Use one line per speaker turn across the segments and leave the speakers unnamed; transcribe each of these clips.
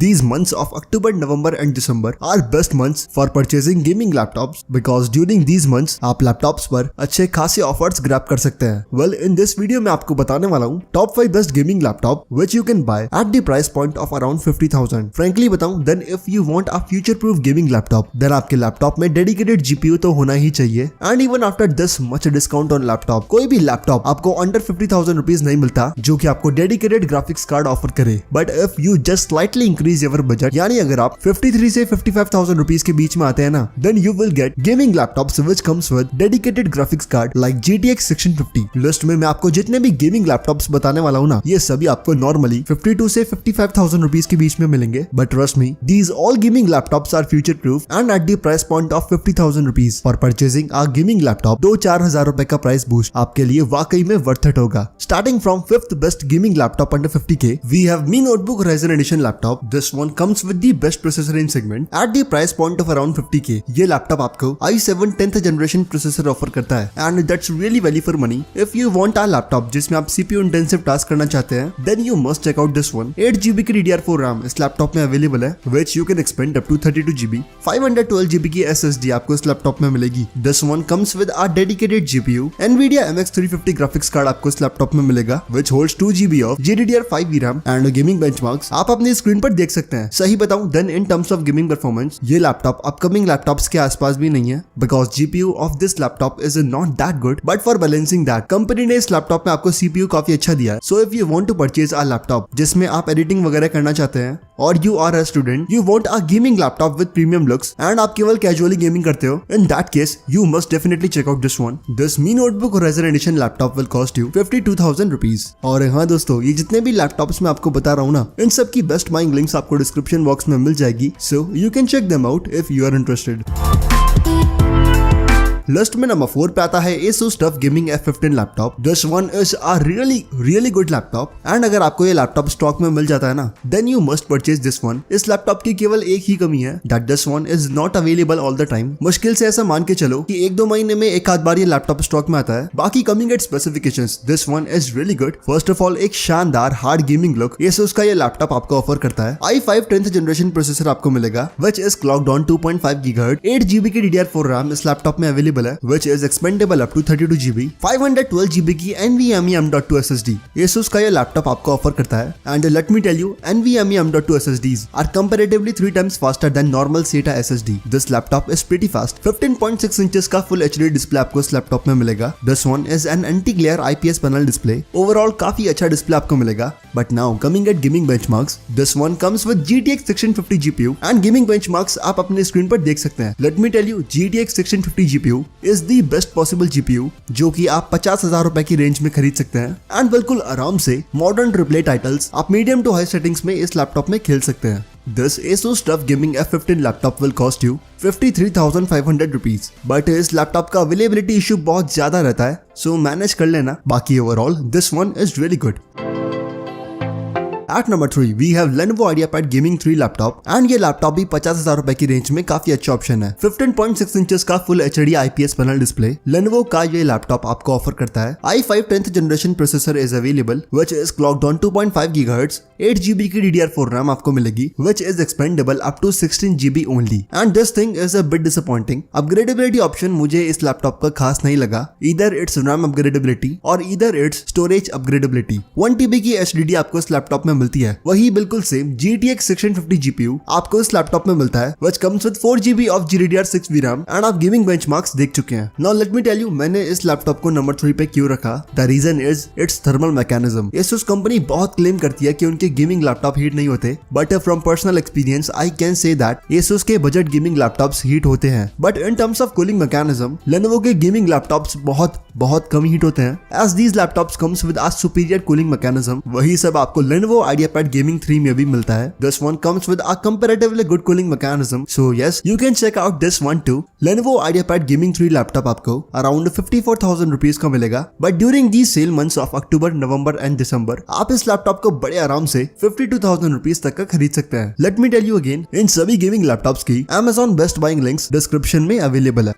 These months of October, November and December are best months for purchasing gaming laptops because during these months आप laptops पर अच्छे खासे offers grab कर सकते हैं। Well, in this video मैं आपको बताने वाला हूँ top 5 best gaming laptop which you can buy at the price point of around 50,000. Frankly बताऊँ, then if you want a future-proof gaming laptop, then आपके लैपटॉप में dedicated GPU तो होना ही चाहिए। And even after this much discount on laptop, कोई भी laptop आपको under 50,000 rupees नहीं मिलता जो कि आपको डेडिकेटेड ग्राफिक्स कार्ड ऑफर करे। But if you just slightly increase your budget, यानी अगर आप 53 से 55,000 रुपीज के बीच में आते हैं ना, then you will get gaming laptops which comes with dedicated graphics card like GTX 1650। List में मैं आपको जितने भी गेमिंग लैपटॉप्स बताने वाला हूँ ना, ये सभी आपको नॉर्मली 52 से 55,000 रुपीज के बीच में मिलेंगे। But trust me, these all gaming laptops are future proof and at the price point of 50,000 rupees. For purchasing a gaming laptop 2-4 हजार रुपए का प्राइस बूस्ट आपके लिए वाकई में वर्थ इट होगा। Starting from 5th best gaming laptop under 50k, we have Mi Notebook Ryzen Edition laptop. This one comes with the best processor in segment at the price point of around 50k. ये laptop आपको i7 10th generation processor offer करता है and that's really value for money. If you want a laptop जिसमें आप CPU intensive task करना चाहते हैं, then you must check out this one. 8GB की DDR4 RAM इस लैपटॉप में अवेलेबल है which you can expand up to 32GB. 512GB की SSD आपको इस लैपटॉप में मिलेगी। This one comes with a dedicated GPU. Nvidia MX 350 graphics card आपको इस लैपटॉप में मिलेगा which holds 2GB of GDDR5 VRAM and gaming benchmarks आप अपनी स्क्रीन पर देख सकते हैं। सही बताऊं, then in terms of gaming performance ये लैपटॉप अपकमिंग लैपटॉप्स के आसपास भी नहीं है because GPU of this laptop is not that good, but for balancing that company ने इस लैपटॉप में आपको CPU काफी अच्छा दिया है। So if you want to purchase a laptop जिसमें आप एडिटिंग वगैरह करना चाहते हैं और you are a student, you want a gaming laptop with premium looks and आप केवल कैजुअली गेमिंग करते हो, in that case you must definitely check out this one. This Mi Notebook Ryzen Edition laptop will cost you 52,000 rupees. और हाँ दोस्तों, ये जितने भी लैपटॉप्स मैं आपको बता रहा हूँ ना, इन सब की बेस्ट बाइंग लिंक्स आपको डिस्क्रिप्शन बॉक्स में मिल जाएगी, so you can check them out if you are interested. List में नंबर 4 पे आता है Asus TUF Gaming F15 laptop. This one is a really good laptop and अगर आपको ये लैपटॉप स्टॉक में मिल जाता है ना, then you must purchase this one. इस लैपटॉप की केवल एक ही कमी है, that this one is not available all the time. मुश्किल से ऐसा मान के चलो कि 1-2 महीने में एक आध बार ये लैपटॉप स्टॉक में आता है। बाकी coming at specifications, this one is really good. First of all, एक शानदार हार्ड गेमिंग लुक Asus का ये लैपटॉप आपको ऑफर करता है। i5 10th जनरेशन प्रोसेसर आपको मिलेगा which is clocked on 2.5 GHz। 8GB की DDR4 RAM इस लैपटॉप में अवेलेबल है which is expandable up to 32GB। 512GB की NVMe M.2 SSD Asus का ये लैपटॉप आपको ऑफर करता है and let me tell you, NVMe M.2 SSDs are comparatively 3 times faster than normal SATA SSD. This laptop is pretty fast. 15.6 inches का Full HD display आपको इस laptop में मिलेगा। This one is an anti-glare IPS panel display. Overall काफी अच्छा display आपको मिलेगा। But now coming at gaming benchmarks, this one comes with GTX 1650 GPU and gaming benchmarks आप अपने स्क्रीन पर देख सकते हैं। Let me tell you, GTX 1650 GPU is the best possible GPU जो कि आप 50,000 रुपए की रेंज में खरीद सकते हैं एंड बिल्कुल आराम से मॉडर्न ट्रिपल टाइटल्स आप मीडियम टू हाई सेटिंग्स में इस लैपटॉप में खेल सकते हैं। This Asus TUF Gaming F15 laptop will cost you 53,500 rupees. But इस लैपटॉप का अवेलेबिलिटी इशू बहुत ज्यादा रहता है, सो मैनेज कर लेना। बाकी overall this one is really good. At number 3 we have Lenovo IdeaPad Gaming 3 laptop and ये लैपटॉप भी 50,000 रुपए की रेंज में काफी अच्छा ऑप्शन है। 15.6 इंचेस का full HD IPS panel display Lenovo का ये लैपटॉप आपको ऑफर करता है। i5 10th generation processor is available which is clocked on 2.5 GHz। 8GB की DDR4 RAM आपको मिलेगी which is expandable up to 16GB only and this thing is a bit disappointing। Upgradability option मुझे इस laptop का खास नहीं लगा, either it's RAM upgradability और either it's storage upgradability. 1TB की HDD आपको इस लैपटॉप में मिलती है, वही बिल्कुल सेम GTX 1650 GPU आपको इस लैपटॉप में मिलता है which comes with 4GB of GDDR6 VRAM and आप गेमिंग बेंचमार्क्स देख चुके हैं। Now let me tell you, मैंने इस लैपटॉप को नंबर 3 पे क्यों रखा। The reason is its thermal mechanism। Asus company बहुत क्लेम करती है कि उनके गेमिंग लैपटॉप हीट नहीं होते, but from personal experience I can say that Asus के बजट गेमिंग लैपटॉप्स हीट होते हैं। But in terms of cooling mechanism Lenovo के गेमिंग लैपटॉप्स बहुत कम हीट होते हैं as these laptops comes with a superior cooling mechanism। वही सब आपको Lenovo IdeaPad Gaming 3 में भी मिलता है। This one comes with a comparatively good cooling mechanism, so yes you can check out this one too। Lenovo IdeaPad Gaming 3 laptop आपको around 54,000 rupees का मिलेगा, but during these sale months of October, November and December आप इस laptop को बड़े आराम से 52,000 rupees तक का खरीद सकते हैं। Let me tell you again, इन सभी गेमिंग लैपटॉप्स की Amazon best buying links description में अवेलेबल है।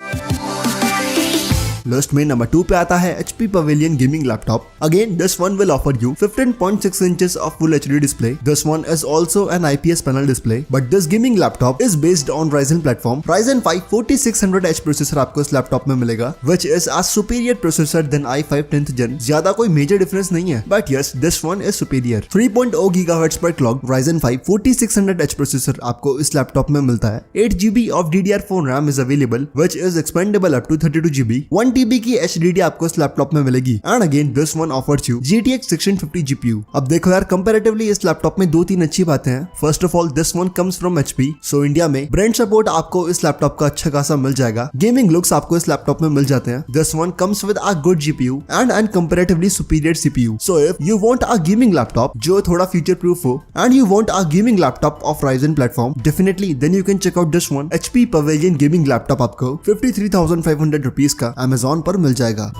लिस्ट में नंबर 2 पे आता है HP Pavilion Gaming Laptop. Again, this one will offer you 15.6 inches of Full HD display. This one is also an IPS panel display, but this gaming laptop is based on Ryzen platform. Ryzen 5 4600H processor आपको इस laptop में मिलेगा, which is a superior processor than i5 10th gen. ज्यादा कोई major difference नहीं है, but yes, this one is superior. 3.0 GHz पर clock Ryzen 5 4600H processor आपको इस लैपटॉप में मिलता है. 8GB of DDR4 RAM is available, which is expandable up to 32GB. 1TB की HDD आपको इस लैपटॉप में मिलेगी. And again, this one offers you GTX 1650 GPU. अब देखो यार, कंपैरेटिवली इस लैपटॉप में 2-3 अच्छी बातें हैं. First of all, this one comes from HP, so India में ब्रांड सपोर्ट आपको इस लैपटॉप का अच्छा खासा मिल जाएगा. गेमिंग लुक्स आपको इस लैपटॉप में मिल जाते हैं. This one comes with a good GPU and comparatively superior CPU. So if you want a gaming laptop जो थोड़ा future proof हो and you want a gaming laptop of Ryzen platform, definitely then you can check out this one. HP Pavilion Gaming Laptop आपको 53,500 rupees का Amazon पर मिल जाएगा.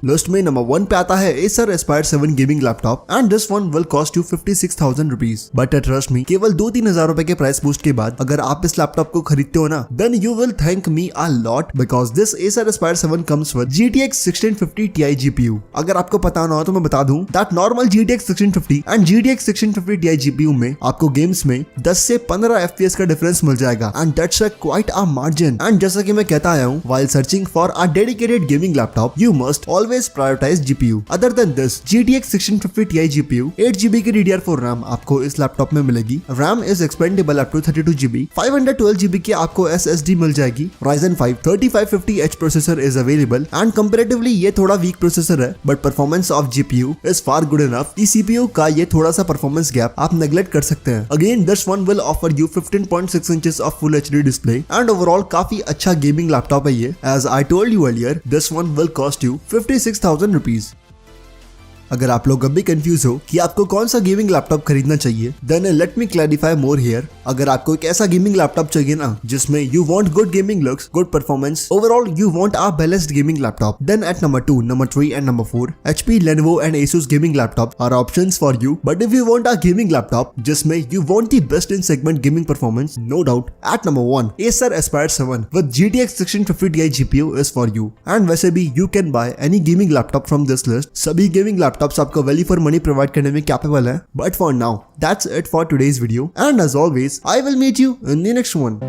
List में number 1 पे आता है Acer Aspire 7 gaming laptop and this one will cost you 56,000 rupees. But trust मी, केवल 2-3 हजार रुपए के प्राइस बूस्ट के बाद अगर आप इस लैपटॉप को खरीदते हो ना, then you will thank me a lot because this Acer Aspire 7 comes with GTX 1650 Ti GPU. अगर आपको पता ना हो तो मैं बता दूं that normal GTX 1650 and GTX 1650 Ti GPU में आपको गेम्स में 10 से 15 FPS का डिफरेंस मिल जाएगा and that's quite a margin. And जैसा कि मैं कहता आया हूं, while searching for a dedicated gaming laptop you must always prioritise GPU. Other than this, GTX 1650 Ti GPU, 8GB की DDR4 RAM आपको इस लैपटॉप में मिलेगी. RAM is expandable up to 32GB. 512GB की आपको SSD मिल जाएगी. Ryzen 5 3550H processor is available and comparatively ये थोड़ा weak processor है, but performance of GPU is far good enough कि CPU का ये थोड़ा सा performance gap आप neglect कर सकते हैं. Again, this one will offer you 15.6 inches of Full HD display and overall काफी अच्छा गेमिंग लैपटॉप है ये. As I told you earlier, this one will cost you 56,000 rupees. अगर आप लोग अब भी कंफ्यूज हो कि आपको कौन सा गेमिंग लैपटॉप खरीदना चाहिए, then let me clarify more here. अगर आपको एक ऐसा गेमिंग लैपटॉप चाहिए ना जिसमें you want good gaming looks, good performance, overall you want a balanced gaming laptop, then at number 2, number 3 and number 4 HP, Lenovo and Asus gaming laptop are options for you. But if you want a gaming laptop जिसमें you want the best in segment gaming performance, no doubt at number 1 Acer Aspire 7 with GTX 1650 Ti GPU is for you. And वैसे भी you can buy any gaming laptop from this list. सभी gaming laptops आपको value for money provide करने में capable है. But for now that's it for today's video and as always I will meet you in the next one.